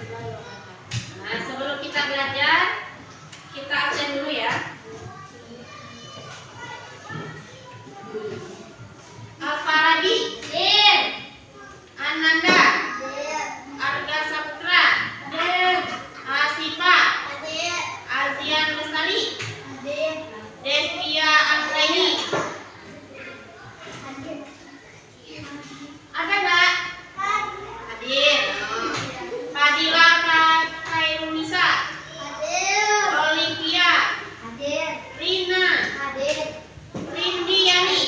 Nah, sebelum kita belajar, kita absen dulu ya. Al-Farabi, Ananda, Arga Saputra, Asifa, Azian Lestari, Devia Anggraini. Ada nggak? Hadir. Fadila Khairunisa, Olimpia, Rina, Rindi Yani,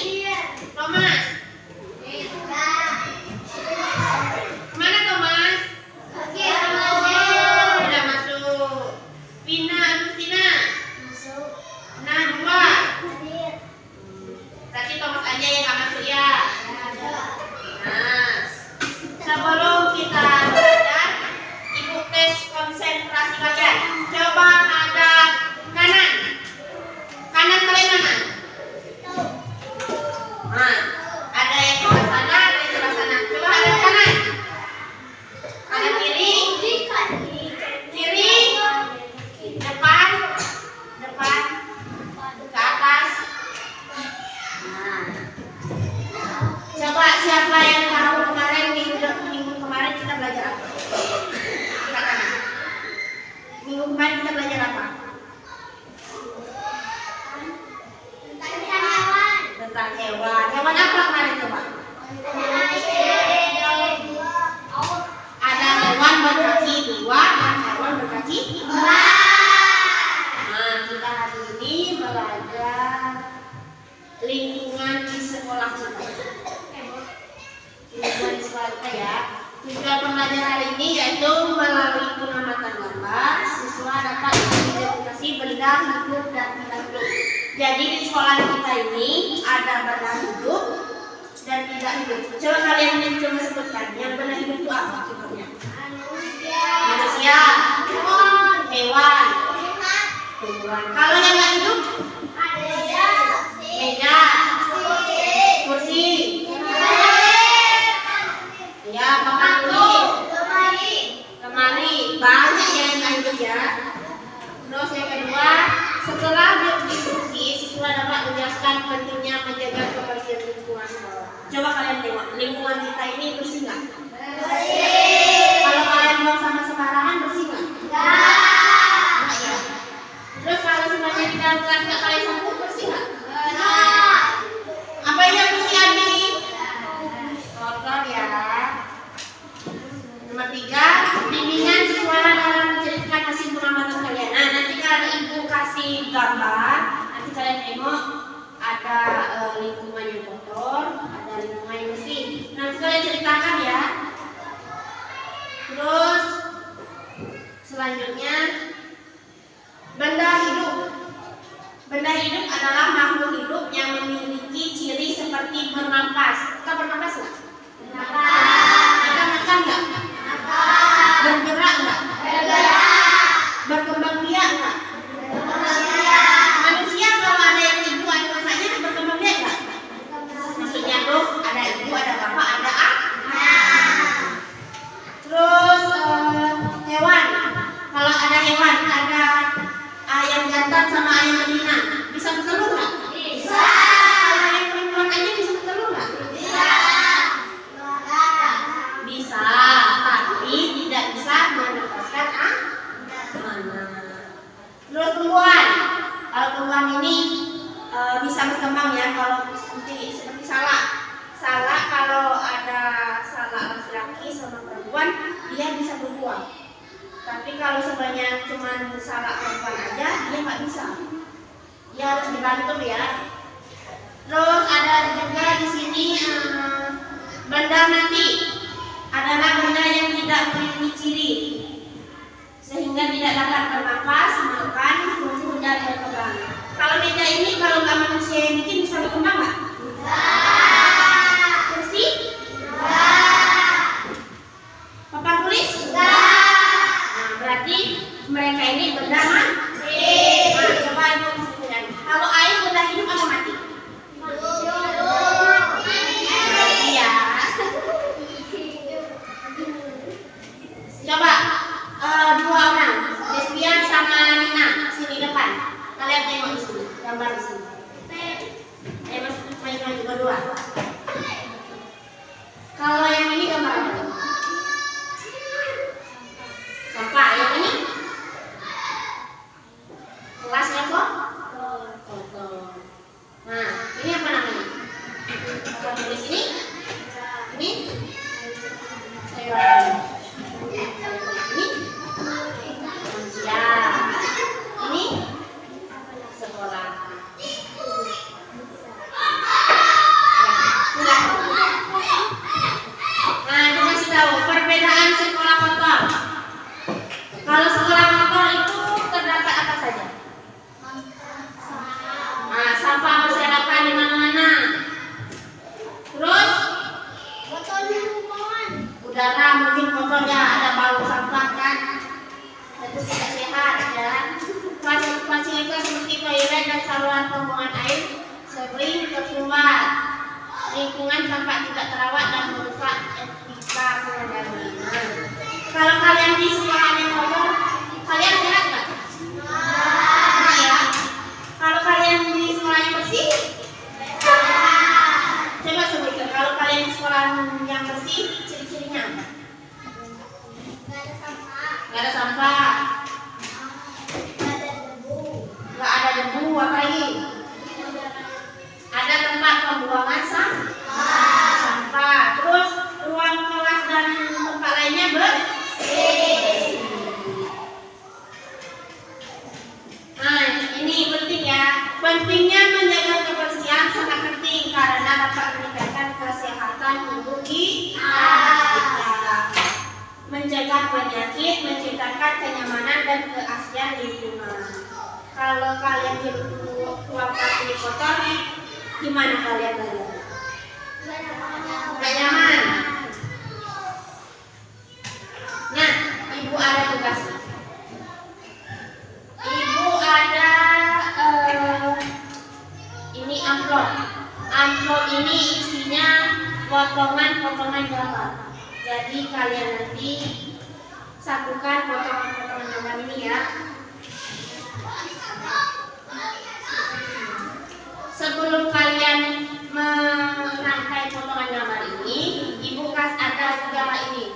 Thomas. Kemana Thomas? Sudah masuk. Vina Agustina, Najwa. Berarti Thomas aja yang nggak masuk ya. Nah, sebelum kita belajar, Ibu tes konsentrasi kalian. Coba hadap kanan. Kanan kalian mana? Nah, ada yang sebelah sana, ada yang sebelah sana. Coba hadap kanan. Kanan kiri. Kiri. Depan. Depan. Ke atas. Nah. Coba siapa yang tahu kemarin minggu kemarin kita belajar apa? Silakan. Minggu kemarin kita belajar apa? Tentang hewan. Hewan apa kemarin coba? Ada hewan berkaki dua dan hewan berkaki empat. Nah, kita hari ini belajar lingkungan di sekolah kita. Lingkungan di sekolah kita ya. Tujuan pembelajaran hari ini yaitu melalui pengamatan gambar, siswa dapat mengidentifikasi benda hidup dan tidak hidup. Jadi di sekolah kita ini ada benda hidup dan tidak hidup. Coba kalian coba sebutkan yang benda hidup itu apa contohnya? Manusia, hewan. Kalau yang nggak hidup? Meja, kursi, ya papan tulis, lemari, banyak yang nggak hidup ya. Terus yang kedua, setelah berdiskusi, siswa dapat menjelaskan pentingnya menjaga kebersihan lingkungan sekolah. Coba kalian tengok, lingkungan kita ini bersih nggak? Bersih. Kalau kalian buang sampah sembarangan, bersih nggak? Nggak ya. Terus kalau semuanya di dalam kelas nggak kalian sapu, bersih nggak? Apa yang bersih Abi? Kotor ya. Nomor 3, bimbingan siswa dalam menceritakan hasil pengamatan kalian. Nah, nanti kalau ibu kasih gambar, nanti kalian tengok ada lingkungan yang kotor, ada lingkungan yang bersih. Nanti kalian ceritakan ya. Terus selanjutnya benda hidup. Benda hidup adalah makhluk hidup yang memiliki ciri seperti bernafas. Kita bernafas nggak? Bernafas. Kita makan nggak? Makan. Bergerak nggak? Bergerak. Berkembang biak nggak? Berkembang biak. Manusia kalau ada yang ibu ada masanya berkembang biak nggak? Maksudnya tuh ada ibu, ada bapak, ada anak. Terus hewan. Kalau ada hewan, ada ayam jantan sama ayam betina, bisa bertelur nggak? Bisa. Kalau ayam perempuan aja bisa bertelur nggak? Bisa. Bisa, tapi tidak bisa melepaskan anak. Terus tumbuhan. Kalau tumbuhan ini bisa berkembang ya. Kalau seperti salak. Salak kalau ada salak laki-laki sama perempuan, dia bisa berbuah. Tapi kalau sebanyak cuma salak perempuan aja, dia nggak bisa. Dia harus dibantu ya. Terus ada juga di sini benda mati. Adalah benda yang tidak memiliki ciri, sehingga tidak dapat bernafas, makan, tumbuh dan berkembang. Kalau meja ini kalau nggak manusia yang bikin bisa berkembang nggak? Bisa. Kursi? Bisa. Papan tulis? Bisa. Berarti mereka ini benda mati. Nah, coba ibu kesimpulan. Kalau air benda hidup atau mati? Iya. Coba Pentingnya menjaga kebersihan sangat penting karena dapat meningkatkan kesehatan tubuh kita. Mencegah penyakit, menciptakan kenyamanan dan keaslian lingkungan. Kalau kalian di ruang plastik kotor, gimana kalian belajar? Gak nyaman. Nah, ibu ada tugas. Ibu ada ini amplop. Amplop ini isinya potongan-potongan gambar. Jadi kalian nanti satukan potongan-potongan gambar ini ya. Sebelum kalian merangkai potongan gambar ini, ibu ada gambar ini.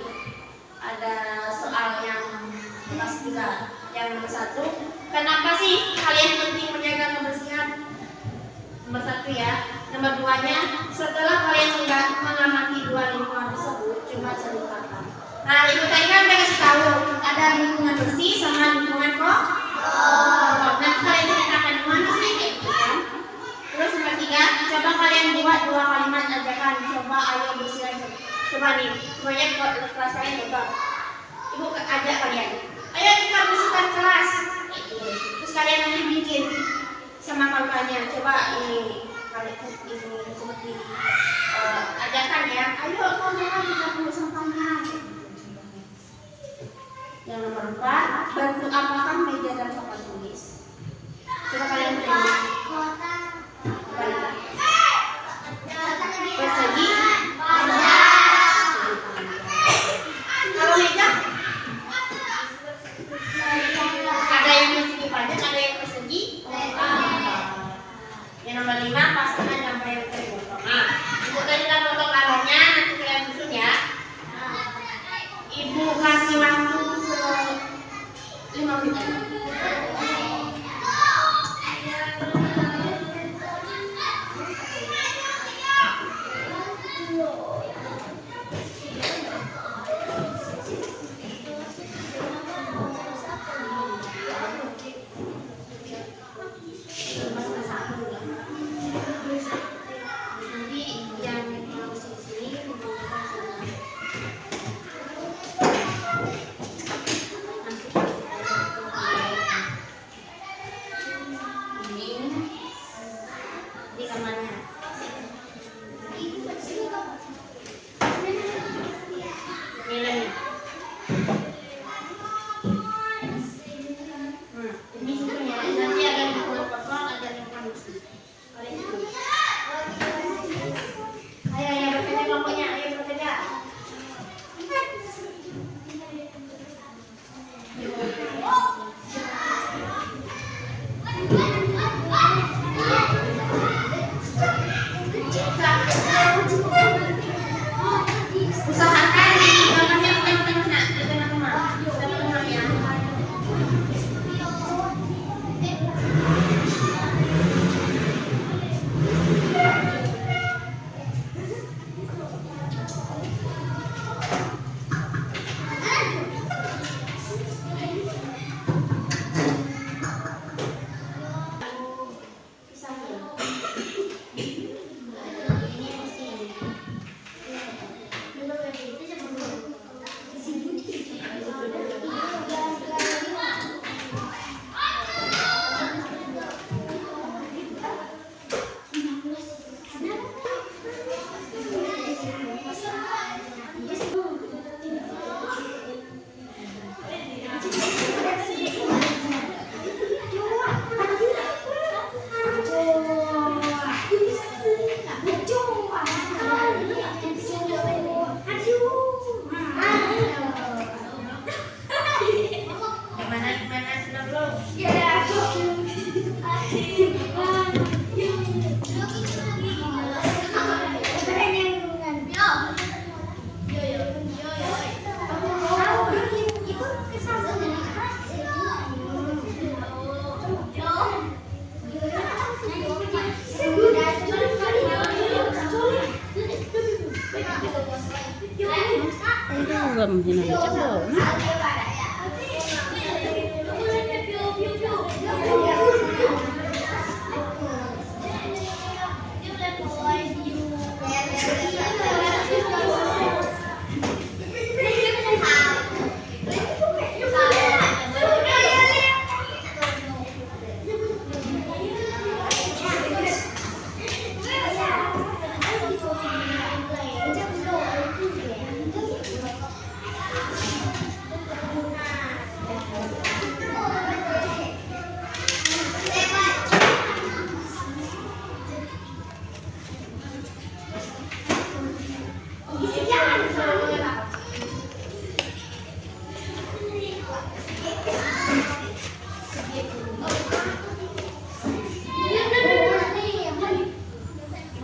Ada soal yang kelas 3, yang nomor 1. Kenapa sih kalian penting menjaga kebersihan? Nomor 1 ya. Nomor 2-nya, setelah kalian sudah mengamati 2 lingkungan tersebut, coba ceritakan. Nah, ibu tadi kan udah kasih tahu ada lingkungan bersih sama lingkungan kotor. Nanti kalian ceritakan gimana sih kayak gitu kan? Terus nomor 3, coba kalian buat 2 kalimat ajakan. Coba ayo bersihkan. Coba nih, semuanya kelas kalian coba. Ibu ajak kalian. Ayo kita bersihkan kelas. Terus kalian nanti bikin sama kawan-kawannya. Coba ini kalian ini seperti ajakan ya. Ayo kawan-kawan kita buat sampahnya. Yang nomor 4, bantu apakan meja dan papan tulis. Coba kalian beri. Persegi. Kalau meja ada yang persegi panjang, ada yang persegi. Yang nomor 5, pasangan gambar yang terpotong. Nah, ibu tadi udah potong gambarnya, nanti kalian susun ya. Ibu kasih waktu 5 menit.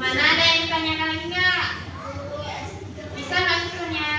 Mana ada yang ditanyakan lagi nggak? Bisa nggak susunnya?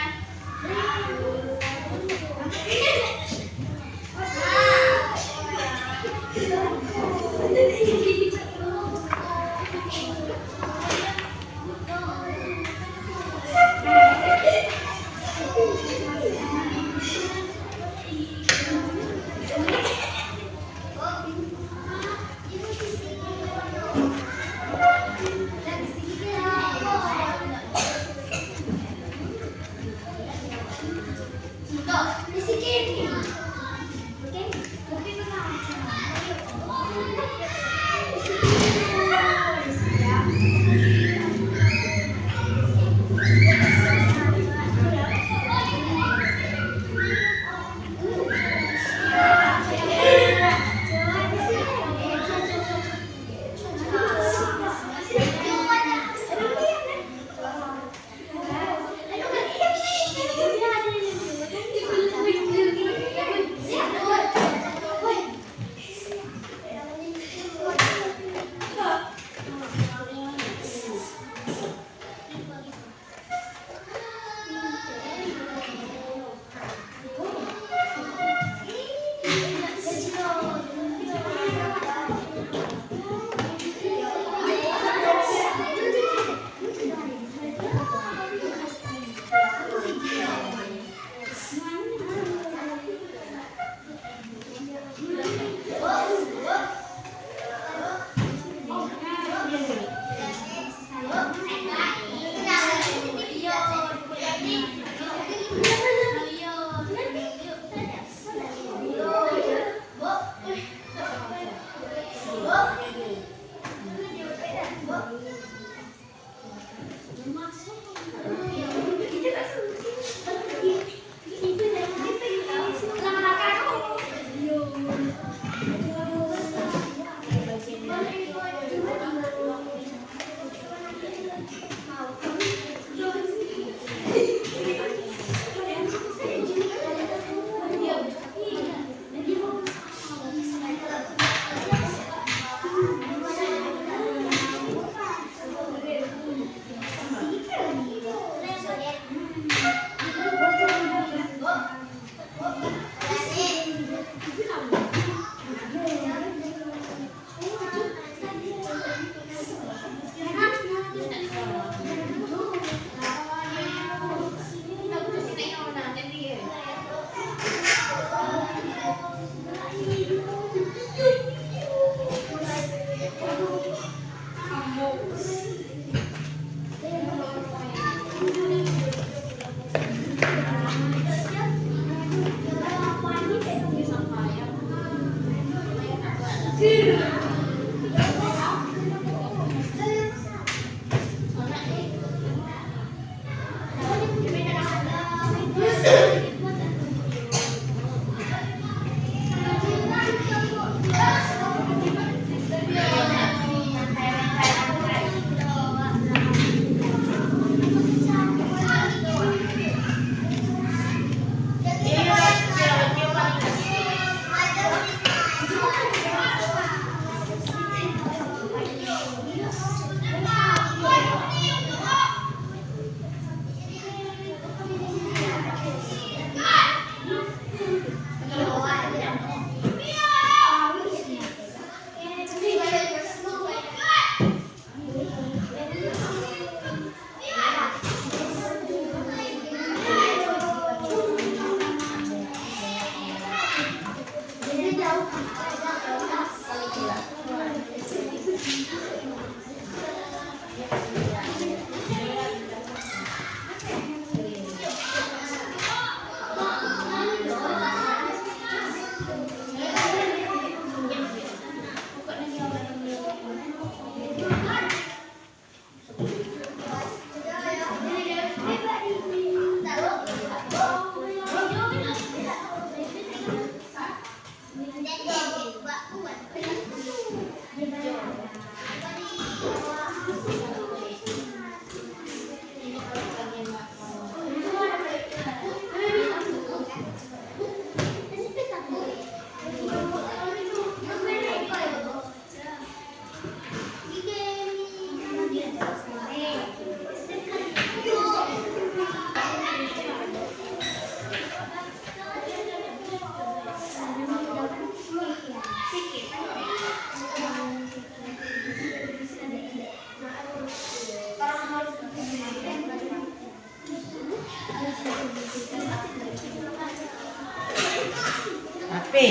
Tapi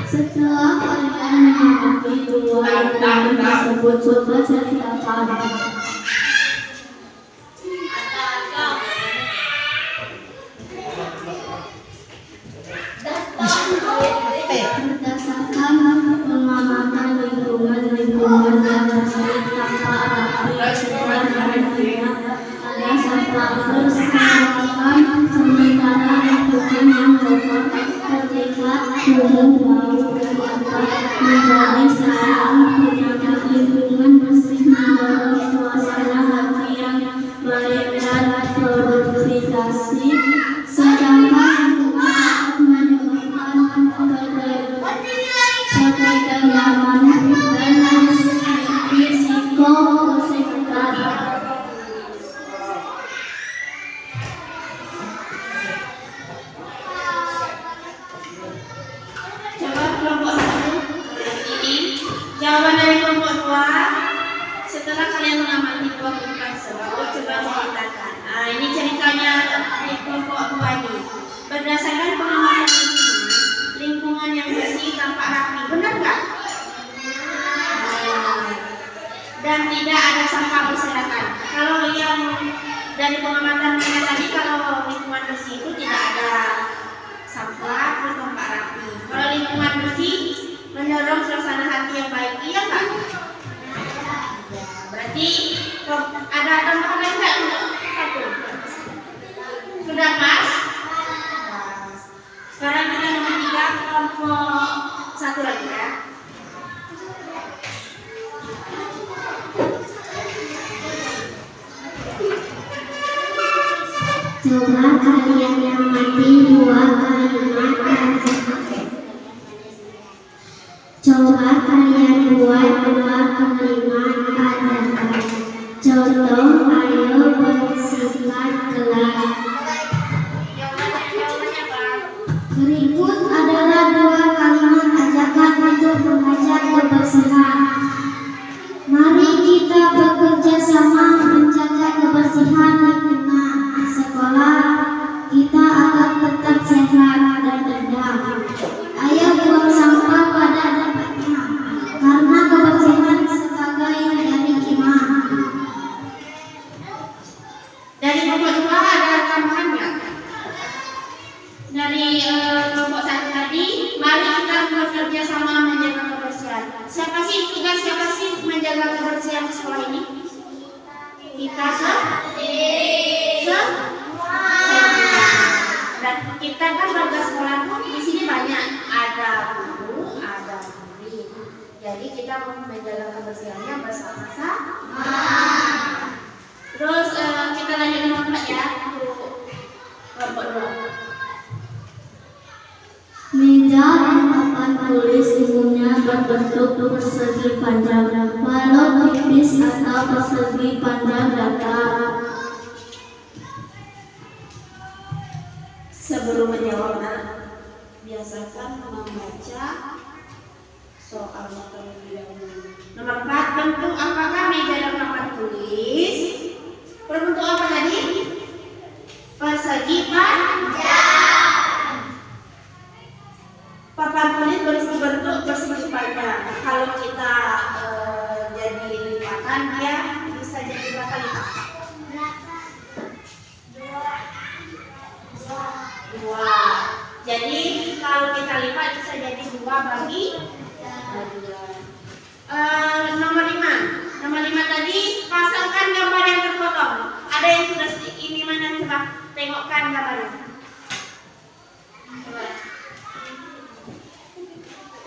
setelah kalian menghadapi dua rintangan tersebut, coba ceritakan. Berdasarkan pengamatan lingkungan yang terjadi tanpa ada sejarah dan ada faktor keselamatan sementara lingkungan yang kotor ketika turun bau menjadi sarana penyakit. Lingkungan bersih mendorong suasana hati yang baik dan produktivitas, sedangkan lingkungan menyebabkan ketidaknyamanan dan risiko kesehatan. Jawaban dari kelompok 2, setelah kalian mengamati dua kelompok tersebut, coba ceritakan. Nah, ini ceritanya dari kelompok 2 ini. Sudah pas? Pas. Sekarang kita nomor 3, kelompok 1 lagi ya. Coba kalian amati dua kalimat aja. Coba kalian buat dua kalimat aja. Contoh, ayo bersihkan kelas. Jawabannya apa? Berikut adalah dua kalimat ajakan untuk mengajar kebersihan. Mari kita bekerja sama menjaga kebersihan lingkungan sekolah kita agar tetap sehat dan indah. Ayo buang sampah pada tempatnya, karena kebersihan sebagai dari iman. Dari kelompok 2 ada tambahan nggak? Dari kelompok 1 tadi, mari kita bekerja sama menjaga kebersihan. Siapa sih menjaga kebersihan di sekolah ini? Kita semua. Dan kita kan warga sekolah pun di sini banyak, ada guru, ada murid. Jadi kita menjaga kebersihannya bersama-sama. Terus kita lanjut nomor 4 ya, untuk kelompok 2. Meja dan papan tulis umumnya berbentuk persegi panjang, walau tipis atau persegi panjang datar. Sebelum menjawab, biasakan membaca soal terlebih dahulu. Nomor 4, bentuk apakah meja dan papan tulis? Berbentuk apa tadi? Persegi panjang. Papan tulis berbentuk persegi panjang. Kalau kita jadi lipatan, dia bisa jadi berapa lipat? 2. Jadi kalau kita lipat bisa jadi 2 bagi 2. Nomor 5 tadi, pasangkan gambar yang terpotong. Ada yang sudah ini mana, coba tengokkan gambarnya. Coba.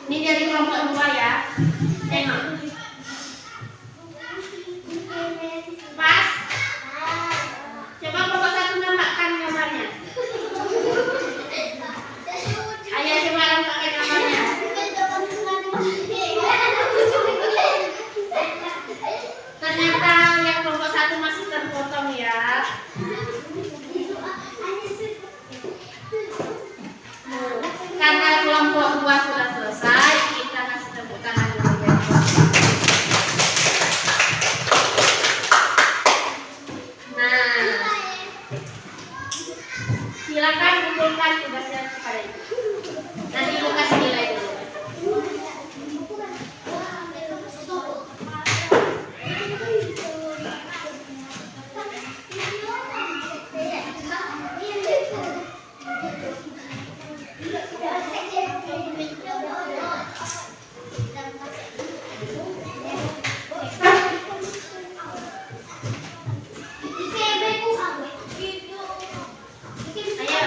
Ini dari kelompok 2 ya. Tengok. Pas. Coba kelompok 1 nampakkan gambarnya. Ayo coba nampakkan gambarnya. Ternyata yang kelompok 1 masih terpotong ya. Karena kelompok 2 sudah selesai, kita kasih tepuk tangan dulu ya. Nah, silakan kumpulkan tugasnya kepada ibu. Nanti ibu kasih nilai dulu. Ayo.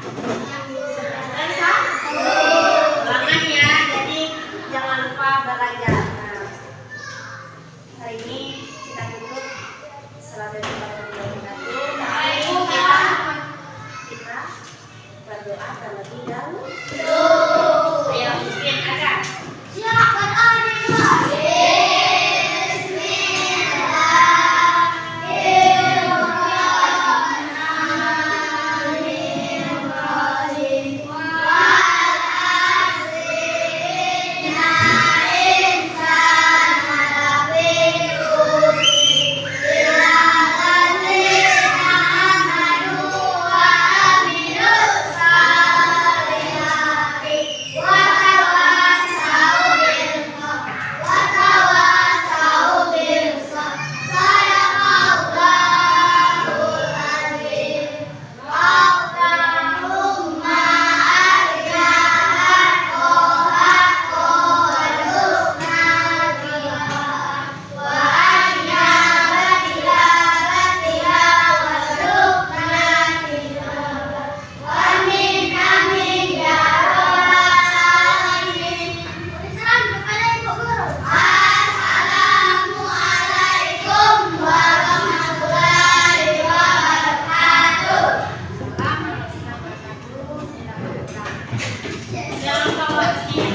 Ulangan ya, jadi jangan lupa belajar. Nah, hari ini kita tutup salat Baik, kita berdoa terlebih dahulu. Ayo, bikin ada. Silakan Jangan lupa